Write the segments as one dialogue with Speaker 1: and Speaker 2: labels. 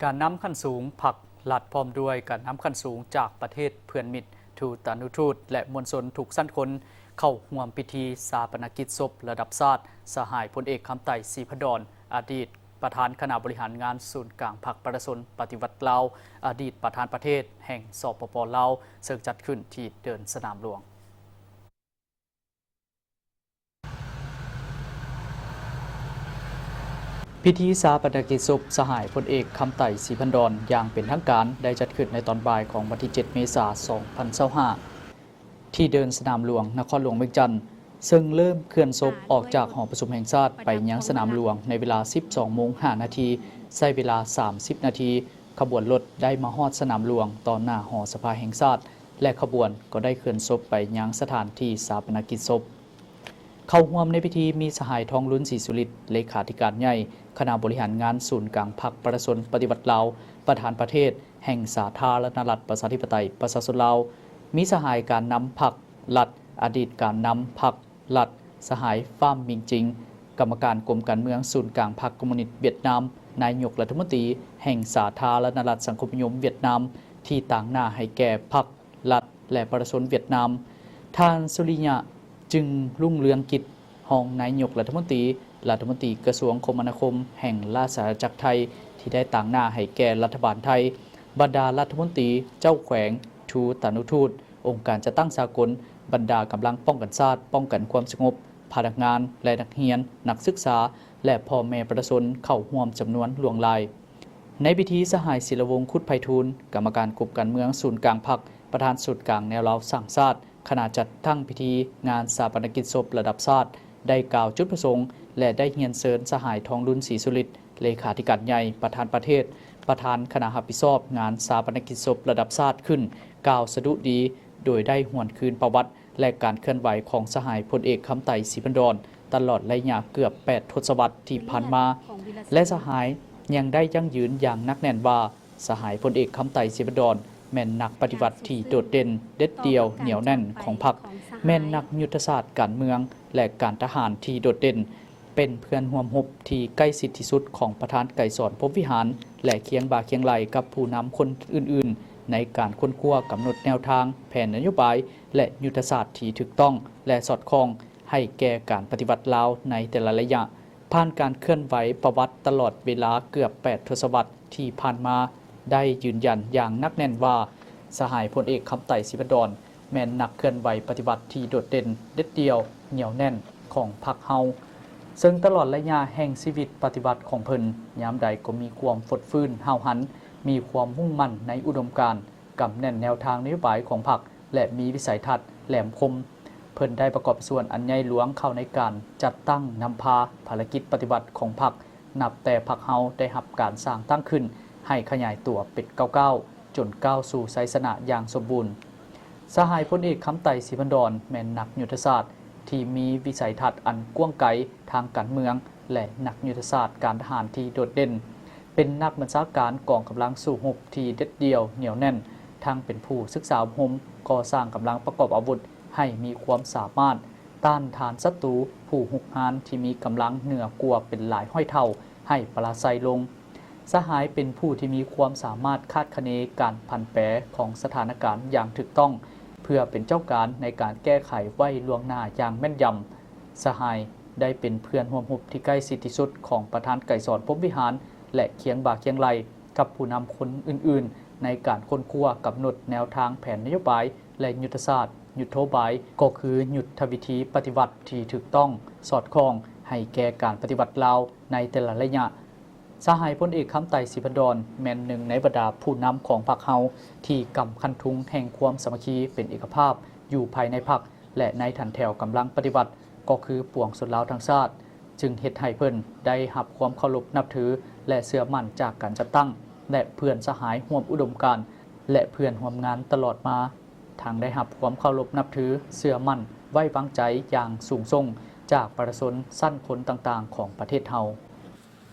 Speaker 1: การนำขั้นสูงผักหลัดพร้อมด้วยการนำขั้นสูงจากประเทศเพื่อนมิตรทูตานุทูตและมวลชนถูกสั้นคนเข้าร่วมพิธีชาปนกิจศพระดับชาติสหายพลเอกคำไต่ศรีพดลอดีตประธานคณะบริหารงานศูนย์กลางพรรคประชาชนปฏิวัติลาวอดีตประธานประเทศแห่งสปป.ลาวซึ่งจัดขึ้นที่เดินสนามหลวงพิธีชาปนกิจศพสหายพลเอกคำไต่ศรีพดลอย่างเป็นทางการได้จัดขึ้นในตอนบ่ายของวันที่ 7 เมษายน 2025 ที่เดินสนามหลวงนครหลวงเวียงจันทร์ซึ่งเริ่มเคลื่อนศพออกจากหอประชุมแห่งชาติไปยังสนามหลวงในเวลา 12:05 นาทีใช้เวลา 30 นาทีขบวนรถได้มาฮอดสนามหลวงตอนหน้าหอสภาแห่งชาติและขบวนก็ได้เคลื่อนศพไปยังสถานที่ชาปนกิจศพเข้าร่วมในพิธีมีสหายทองลุ้นศรีสุริตเลขาธิการใหญ่คณะบริหารงานศูนย์กลางพรรคประชาชนปฏิวัติลาวประธานประเทศแห่งสาธารณรัฐประชาธิปไตยประชาชนลาวมีสหายการนำพรรครัฐอดีตการนำพรรครัฐสหายฟ้ามมิงจิงกรรมการกรมการเมืองศูนย์กลางพรรคคอมมิวนิสต์เวียดนามนายกรัฐมนตรีแห่งสาธารณรัฐสังคมนิยมเวียดนามที่ต่างหน้าให้แก่พรรครัฐและประชาชนเวียดนามท่านสุริยะจึงรุ่งเรืองกิจรองนายกรัฐมนตรีกระทรวงคมนาคมแห่งราชอาณาจักรไทยที่ได้ต่างหน้าให้แก่รัฐบาลไทยบรรดารัฐมนตรีเจ้าแขวงทูตานุทูตองค์การจัดตั้งสากลบรรดากำลังป้องกันชาติป้องกันความสงบพนักงานและนักเรียนนักศึกษาและพ่อแม่ประชาชนเข้าร่วมจำนวนหลวงหลายในพิธีสหายศิลวงศ์คุดไพฑูรย์กรรมการกรมการเมืองศูนย์กลางพรรคประธานศูนย์กลางแนวเราสร้างชาติขณะจัดตั้งพิธีงานชาปนกิจศพระดับชาติได้กล่าวจุดประสงค์และได้เฮียนเชิญสหายทองลุ้นศรีสุริตเลขาธิการใหญ่ประธานประเทศประธานคณะรับผิดชอบงานชาปนกิจศพระดับชาติขึ้นกล่าวสดุดีโดยได้หวนคืนประวัติและการเคลื่อนไหวของสหายพลเอกคำไต่ศรีพดลตลอดระยะเกือบ8 ทศวรรษที่ผ่านมาและสหายยังได้ยั่งยืนอย่างนักแน่นว่าสหายพลเอกคำไต่ศรีพดลแม่นนักปฏิวัติที่โดดเด่นเด็ดเดี่ยวเหนียวแน่นของพรรคแม่นนักยุทธศาสตร์การเมืองและการทหารที่โดดเด่นเป็นเพื่อนร่วมรบที่ใกล้ชิดที่สุดของประธานไกรสอนพรหมวิหารและเคียงบ่าเคียงไหลกับผู้นำคนอื่นๆในการค้นคว้ากำหนดแนวทางแผนนโยบายและยุทธศาสตร์ที่ถูกต้องและสอดคล้องให้แก่การปฏิบัติลาวในแต่ละระยะผ่านการเคลื่อนไหวประวัติตลอดเวลาเกือบ8 ทศวรรษที่ผ่านมาได้ยืนยันอย่างนักแน่นว่าสหายพลเอกคำไต่ศรีพดลแม่นนักเคลื่อนไหวปฏิบัติที่โดดเด่นเด็ดเดี่ยวเหนียวแน่นของพรรคเฮาซึ่งตลอดระยะแห่งชีวิตปฏิบัติของเพิ่นยามใดก็มีความฟดฟื้นห้าวหันมีความมุ่งมั่นในอุดมการณ์กำแน่นแนวทางนโยบายของพรรคและมีวิสัยทัศน์แหลมคมเพิ่นได้ประกอบส่วนอันใหญ่หลวงเข้าในการจัดตั้งนำพาภารกิจปฏิบัติของพรรคนับแต่พรรคเฮาได้รับการสร้างตั้งขึ้นให้ขยายตัวเป็นก้าวจนก้าวสู่ชัยชนะอย่างสมบูรณ์สหายพลเอกคำไต่ศรีพดลแม่นนักยุทธศาสตร์ที่มีวิสัยทัศน์อันกว้างไกลทางการเมืองและนักยุทธศาสตร์การทหารที่โดดเด่นเป็นนักบัญชาการกองกำลังสู้รบที่เด็ดเดี่ยวเหนียวแน่นทั้งเป็นผู้ศึกษาอบรมก่อสร้างกำลังประกอบอาวุธให้มีความสามารถต้านทานศัตรูผู้หุกหาญที่มีกำลังเหนือกว่าเป็นหลายห้อยเท่าให้ปราศัยลงสหายเป็นผู้ที่มีความสามารถคาดคะเนการผันแปรของสถานการณ์อย่างถูกต้องเพื่อเป็นเจ้าการในการแก้ไขไว้ล่วงหน้าอย่างแม่นยำสหายได้เป็นเพื่อนร่วมรบที่ใกล้ชิดที่สุดของประธานไกรสอนพรหมวิหารและเคียงบ่าเคียงไหลกับผู้นำคนอื่นๆในการค้นคว้ากำหนดแนวทางแผนนโยบายและยุทธศาสตร์ยุทโธบายก็คือยุทธวิธีปฏิบัติที่ถูกต้องสอดคล้องให้แก่การปฏิบัติลาวในแต่ละระยะสหายพลเอกคำไต่ศรีพดลแม่นหนึ่งในบรรดาผู้นำของพรรคเฮาที่กำคันทุงแห่งความสามัคคีเป็นเอกภาพอยู่ภายในพรรคและในฐานแถวกำลังปฏิบัติก็คือปวงชนลาวทั้งชาติจึงเฮ็ดให้เพิ่นได้รับความเคารพนับถือและเชื่อมั่นจากการจัดตั้งและเพื่อนสหายร่วมอุดมการณ์และเพื่อนร่วมงานตลอดมาทางได้รับความเคารพนับถือเชื่อมั่นไว้วางใจอย่างสูงส่งจากประชาชนสั้นคนต่างๆของประเทศเฮา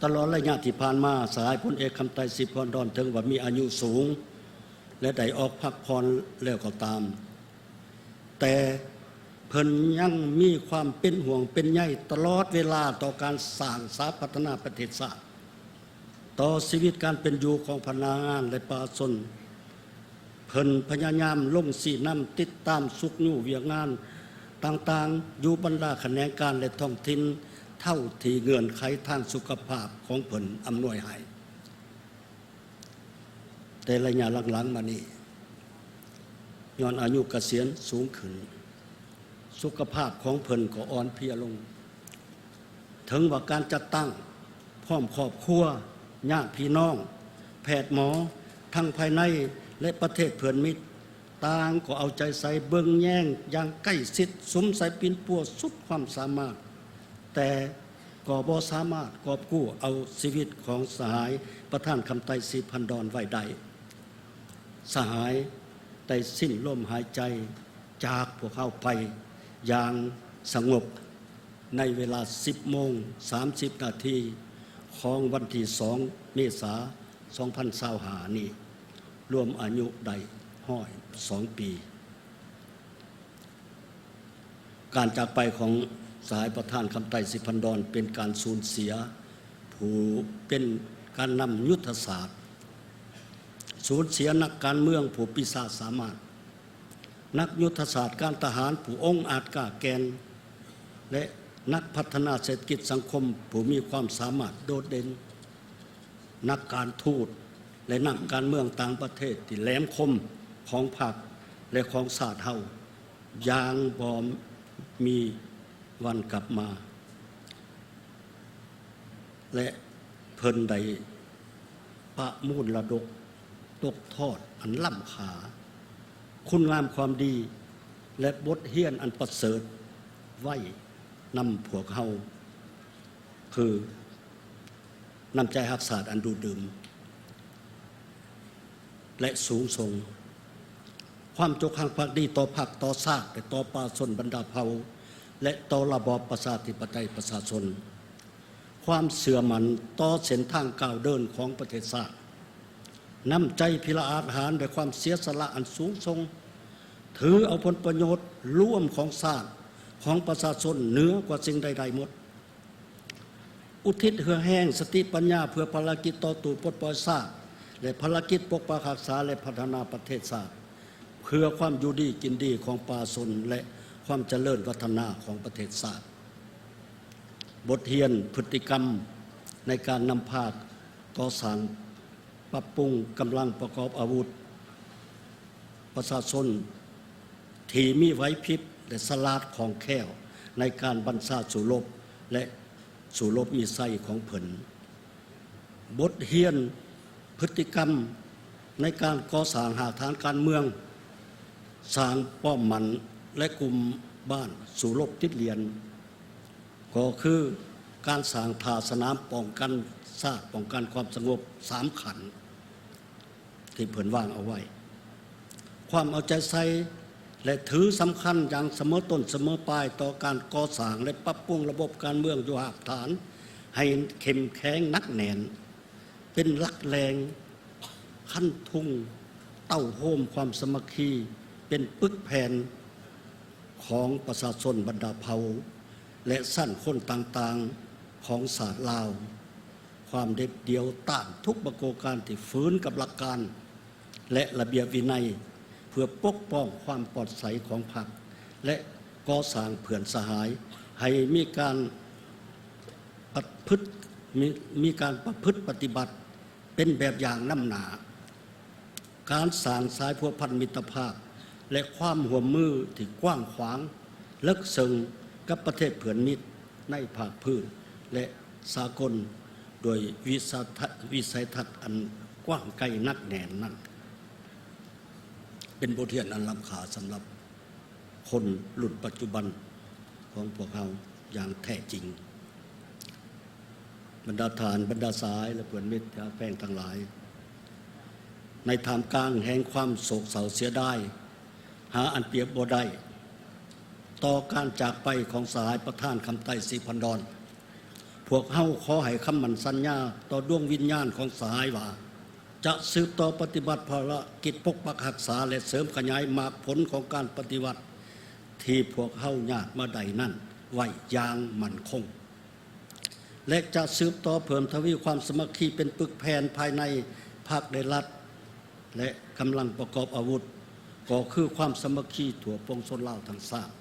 Speaker 2: ตลอดระยะที่ผ่านมาสหายพลเอกคำไต่ศรีพดลถึงว่ามีอายุสูงและได้ออกพักผ่อนแล้วก็ตามแต่เพิ่นยังมีความเป็นห่วงเป็นใยตลอดเวลาต่อการสร้างสาพัฒนาประเทศชาติ ต่อชีวิตการเป็นอยู่ของพนักงานและประชาชนเพิ่นพยายามลงสีน้ำติดตามสุขอยู่เวียงงานต่างๆอยู่บรรดาแขนงการและท้องถิ่นเท่าที่เงื่อนไขทางสุขภาพของเพิ่นอำนวยให้แต่ระยะหลังๆมานี้ย้อนอายุเกษียณสูงขึ้นสุขภาพของเพิ่นก็อ่อนเพลียลงถึงว่าการจัดตั้งพร้อมครอบครัวญาติพี่น้องแพทย์หมอทั้งภายในและประเทศเพื่อนมิตรต่างก็เอาใจใส่เบิ่งแย่งอย่างใกล้ชิดสมใส่ปินปัวสุดความสามารถแต่ก็บ่สามารถกอบกู้เอาชีวิตของสหายประธานคำไตศรีพันดรไว้ได้สหายได้สิ้นลมหายใจจากพวกเขาไปอย่างสงบในเวลา 10:30 นาทีของวันที่ 2 เมษายน 2025 นี้รวมอายุได้102 ปีการจากไปของสหายประธานคำไตศรีพันดรเป็นการสูญเสียผู้เป็นการนำยุทธศาสตร์สูญเสียนักการเมืองผู้ปีศาจสามารถนักยุทธศาสตร์การทหารผู้องอาจกล้าแกนและนักพัฒนาเศรษฐกิจสังคมผู้มีความสามารถโดดเด่นนักการทูตและนักการเมืองต่างประเทศที่แหลมคมของพรรคและของชาติเฮาอย่างบ่มีวันกลับมาและเพิ่นได้ประมูลระดกตกทอดอันล้ำค่าคุณงามความดีและบทเรียนอันประเสริฐไว้นำพวกเฮาคือน้ำใจรักษาอันดูดื่มและสูงส่งความจงรักภักดีต่อพรรคต่อชาติและต่อประชาชนบรรดาเผ่าและต่อระบอบประชาธิปไตยประชาชนความเสื่อมันต่อเส้นทางก้าวเดินของประเทศชาติน้ำใจพิละอาหารและความเสียสละอันสูงส่งถือเอาผลประโยชน์ร่วมของชาติของประชาชนเหนือกว่าสิ่งใดๆหมดอุทิศเหือแห้งสติปัญญาเพื่อภารกิจต่อตู่ปลดปล่อยชาติและภารกิจปกปักรักษาและพัฒนาประเทศชาติเพื่อความอยู่ดีกินดีของประชาชนและความเจริญวัฒนาของประเทศชาติบทเรียนพฤติกรรมในการนำพาก่อสร้างปรับปรุงกำลังประกอบอาวุธประชาชนที่มีไหวพริบและสลาดของแค้วในการบรรชาสู่รบและสู่รบมีไส้ของเพิ่นบทเรียนพฤติกรรมในการก่อสร้างหาฐานการเมืองสร้างป้อมมันและกลุ่มบ้านสู่รบติดเรียนก็คือการสร้างท่าสนามป้องกันชาติป้องกันความสงบ3 ขันที่เพิ่นวางเอาไว้ความเอาใจใส่และถือสำคัญอย่างเสมอต้นเสมอปลายต่อการก่อสร้างและปรับปรุงระบบการเมืองอยู่หากฐานให้เข้มแข็งนักแน่นเป็นหลักแรงขั้นทุงเต้าโฮมความสมัคคีเป็นปึกแผ่นของประชาชนบรรดาเผ่าและสั้นคนต่างๆของศาสตร์ลาวความเด็ดเดี่ยวต้านทุกประโกการที่ฝืนกับหลักการและระเบียบวินัยเพื่อปกป้องความปลอดภัยของพรรคและก่อสร้างเพื่อนสหายให้มีการประพฤติปฏิบัติเป็นแบบอย่างนำหน้าการสร้างสายพัวพันมิตรภาพและความร่วมมือที่กว้างขวางลึกซึ้งกับประเทศเพื่อนมิตรในภาคพื้นและสากลโดยวิสัยทัศน์อันกว้างไกลนักแน่นนั้นเป็นบทเรียนอันล้ำค่าสำหรับคนรุ่นปัจจุบันของพวกเราอย่างแท้จริงบรรดาทานบรรดาสายและเพื่อนมิตรแฟนทั้งหลายในท่ามกลางแห่งความโศกเศร้าเสียดายหาอันเปรียบบ่ได้ต่อการจากไปของสหายประธานคำไตศรีพันดรพวกเฮาขอให้คำมั่นสัญญาต่อดวงวิญญาณของสหายว่าจะสืบต่อปฏิบัติภารกิจปกปักรักษาและเสริมขยายมากผลของการปฏิวัติที่พวกเฮาญาติมาใดนั่นไว้อย่างมั่นคง และจะสืบต่อเพิ่มทวีความสามัคคีเป็นปึกแผ่นภายในภาคในรัฐและกำลังประกอบอาวุธก็คือความสามัคคีทั่วปวงชนลาวทั้งชาติ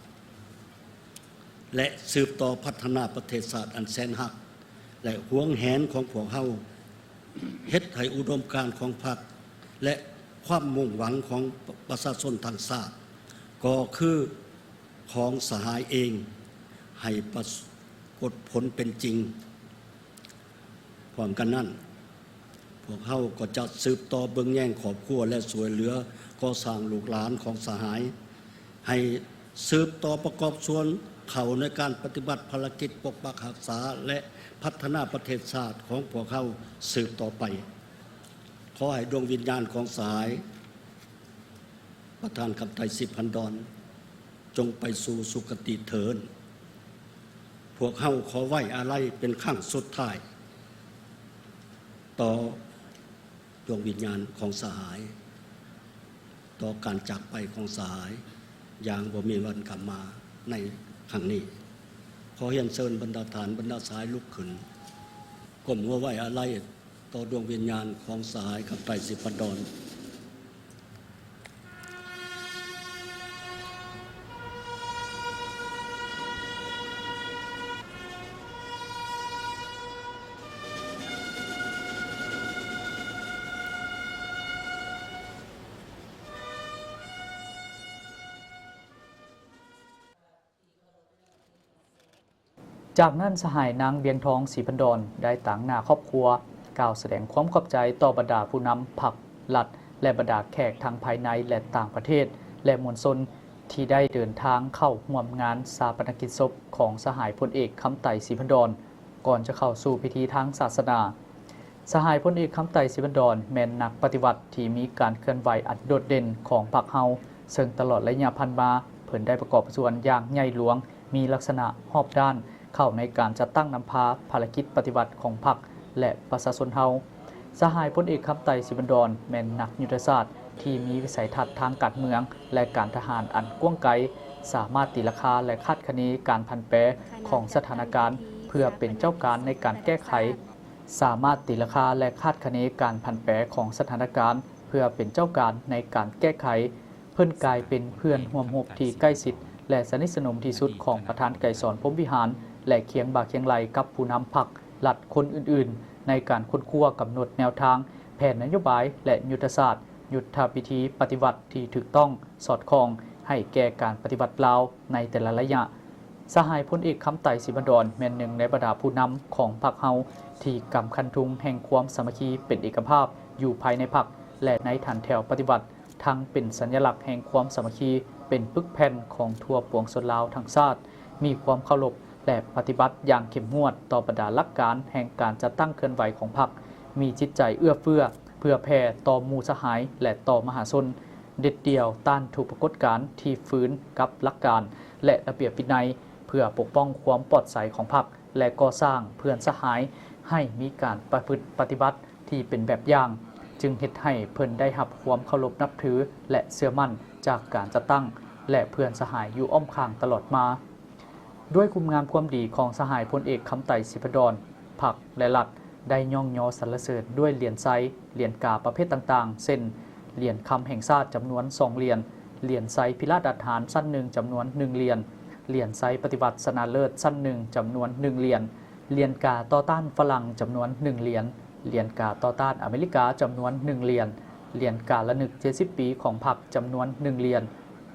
Speaker 2: และสืบต่อพัฒนาประเทศชาติอันแสนหักและหวงแหนของพวกเฮาเฮ็ดให้อุดมการณ์ของพรรคและความมุ่งหวังของประชาชนทั้งชาติก็คือของสหายเองให้ปรากฏผลเป็นจริงพร้อมกันนั้นพวกเฮาก็จะสืบต่อเบิ่งแย่งครอบครัวและสวยเหลือก่อสร้างลูกหลานของสหายให้สืบต่อประกอบส่วนเขาในการปฏิบัติภารกิจปกปักรักษาและพัฒนาประเทศชาติของพวกเขาสืบต่อไปขอให้ดวงวิญญาณของสหายประธานคำไตรสิบพันดอนจงไปสู่สุคติเถิดพวกเขาขอไว้อาลัยเป็นครั้งสุดท้ายต่อดวงวิญญาณของสหายต่อการจากไปของสหายอย่างบ่มีวันกลับมาในครั้งนี้ขอเรียนเชิญบรรดาฐานบรรดาสายลุกขึ้นก้มหัวไหวอาลัยต่อดวงวิญญาณของสหายคำไตรสิบพันดอน
Speaker 1: จากนั้นสหายนางเวียงทองศรีพันดอนได้ต่างหน้าครอบครัวกล่าวแสดงความขอบใจต่อบรรดาผู้นำพรรครัฐและบรรดาแขกทางภายในและต่างประเทศและมวลชนที่ได้เดินทางเข้าร่วมงานชาปนกิจศพของสหายพลเอกคำไตรศรีพันดอนก่อนจะเข้าสู่พิธีทางศาสนาสหายพลเอกคำไตรศรีพันดอนแม่นนักปฏิวัติที่มีการเคลื่อนไหวอันโดดเด่นของพรรคเฮาซึ่งตลอดระยะพันมาเพิ่นได้ประกอบส่วนอย่างใหญ่หลวงมีลักษณะรอบด้านเข้าในการจัดตั้งนำพาภารกิจปฏิบัติของพรรคและประชาชนเฮาสหายพลเอกคำไตรศรีพันดอนแม่นนักยุทธศาสตร์ที่มีวิสัยทัศน์ทางการเมืองและการทหารอันกว้างไกลสามารถตีราคาและคาดคะเนการผันแปรของสถานการณ์เพื่อเป็นเจ้าการในการแก้ไขสามารถตีราคาและคาดคะเนการผันแปรของสถานการณ์เพื่อเป็นเจ้าการในการแก้ไขเพิ่นกลายเป็นเพื่อนร่วมรบที่ใกล้ชิดและสนิทสนมที่สุดของประธานไกรสอนพรหมวิหารและเคียงบ่าเคียงไหลกับผู้นำพรรครัฐคนอื่นๆในการค้นคว้ากำหนดแนวทางแผนนโยบายและยุทธศาสตร์ยุทธวิธีปฏิบัติที่ถูกต้องสอดคล้องให้แก่การปฏิบัติลาวในแต่ละระยะสหายพลเอกคำไตรศรีพันดอนแม่นหนึ่งในบรรดาผู้นำของพรรคเฮาที่กำคันทุงแห่งความสามัคคีเป็นเอกภาพอยู่ภายในพรรคและในฐานแถวปฏิบัติทั้งเป็นสัญลักษณ์แห่งความสามัคคีเป็นปึกแผ่นของทั่วปวงชนลาวทั้งชาติมีความเคารพและปฏิบัติอย่างเข้มงวดต่อบรรดาหลักการแห่งการจัดตั้งเคลื่อนไหวของพรรคมีจิตใจเอื้อเฟื้อเพื่อแผ่ต่อหมู่สหายและต่อมหาชนเด็ดเดี่ยวต้านทุกปรากฏการณ์ที่ฝืนกับหลักการและระเบียบวินัยเพื่อปกป้องความปลอดภัยของพรรคและก่อสร้างเพื่อนสหายให้มีการประพฤติปฏิบัติที่เป็นแบบอย่างจึงเฮ็ดให้เพิ่นได้รับความเคารพนับถือและเชื่อมั่นจากการจัดตั้งและเพื่อนสหายอยู่อ้อมข้างตลอดมาด้วยคุณงามความดีของสหายพลเอกคำไตรศรีพันดอนพรรคและรัฐได้ย่องยอสรรเสริญด้วยเหรียญไซเหรียญกาประเภทต่างๆเช่นเหรียญคำแห่งชาติจำนวน2เหรียญเหรียญไซพิราชอัฏฐานสั้นหนึ่งจำนวน1เหรียญเหรียญไซปฏิบัติชนะเลิศสั้นหนึ่งจำนวน1เหรียญเหรียญกาต่อต้านฝรั่งจำนวน1เหรียญเหรียญกาต่อต้านอเมริกาจำนวน1เหรียญเหรียญกาละนึก70 ปีของพรรคจำนวน1เหรียญ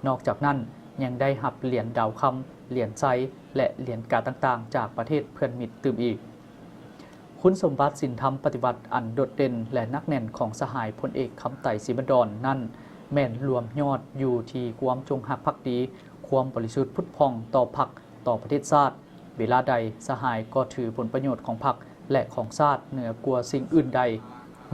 Speaker 1: นอกจากนั้นยังได้รับเหรียญดาวคำเหรียญไซและเหรียญกาต่างๆจากประเทศเพื่อนมิตรตื่มอีกคุณสมบัติศีลธรรมปฏิบัติอันโดดเด่นและนักแน่นของสหายพลเอกคำไตรศรีพันดอนนั่นแม่นรวมยอดอยู่ที่ความจงรักภักดีความบริสุทธิ์พุทธพองต่อพรรคต่อประเทศชาติเวลาใดสหายก็ถือผลประโยชน์ของพรรคและของชาติเหนือกว่าสิ่งอื่นใด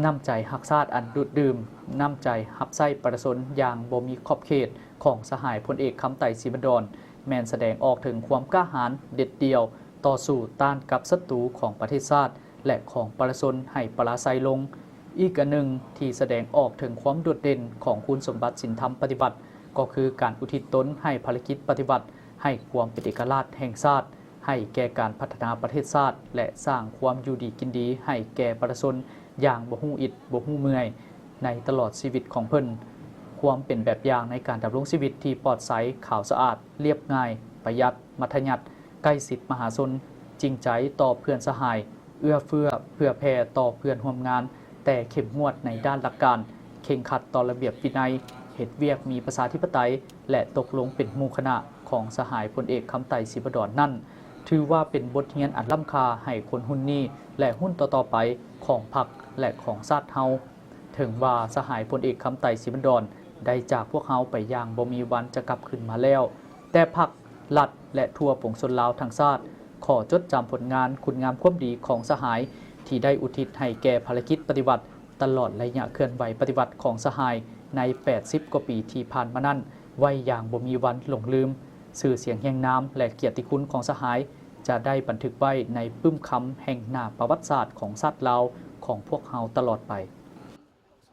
Speaker 1: น้ำใจฮักชาติอันดุดดื่มน้ำใจฮับไส้ประสนอย่างบ่มีขอบเขตของสหายพลเอกคำไตรศรีพันดอนแมนแสดงออกถึงความกล้าหาญเด็ดเดี่ยวต่อสู้ต้านกับศัตรูของประเทศชาติและของประชาชนให้ปราศัยลงอีกอันหนึ่งที่แสดงออกถึงความโดดเด่นของคุณสมบัติศีลธรรมปฏิบัติก็คือการอุทิศตนให้ภารกิจปฏิบัติให้ความเป็นเอกราชแห่งชาติ ให้แก่การพัฒนาประเทศชาติและสร้างความอยู่ดีกินดีให้แก่ประชาชนอย่างบ่ฮู้อิดบ่ฮู้เมื่อยในตลอดชีวิตของเพิ่นความเป็นแบบอย่างในการดำรงชีวิตที่ปลอดใสขาวสะอาดเรียบง่ายประหยัดมัธยัสถ์ใกล้ชิดมหาชนจริงใจต่อเพื่อนสหายเอื้อเฟื้อเพื่อแผ่ต่อเพื่อนร่วมงานแต่เข้มงวดในด้านหลักการเข่งขัดต่อระเบียบวินัยเฮ็ดเวียกมีประชาธิปไตยและตกลงเป็นหมู่คณะของสหายพลเอกคำไต่ศรีบดรนั่นถือว่าเป็นบทเรียนอันล้ำค่าให้คนหุ้นนี้และหุ้นต่อๆไปของพรรคและของชาติเฮาถึงว่าสหายพลเอกคำไต่ศรีบดรได้จากพวกเฮาไปอย่างบ่มีวันจะกลับขึ้นมาแล้วแต่พรรครัฐและทั่วปวงชนลาวทั้งชาติขอจดจำผลงานคุณงามความดีของสหายที่ได้อุทิศให้แก่ภารกิจปฏิบัติตลอดระยะเคลื่อนไหวปฏิบัติของสหายใน80กว่าปีที่ผ่านมานั้นไว้อย่างบ่มีวันหลงลืมชื่อเสียงแห่งนามและเกียรติคุณของสหายจะได้บันทึกไว้ในปึ้มคำแห่งหน้าประวัติศาสตร์ของชาติลาวของพวกเฮาตลอดไป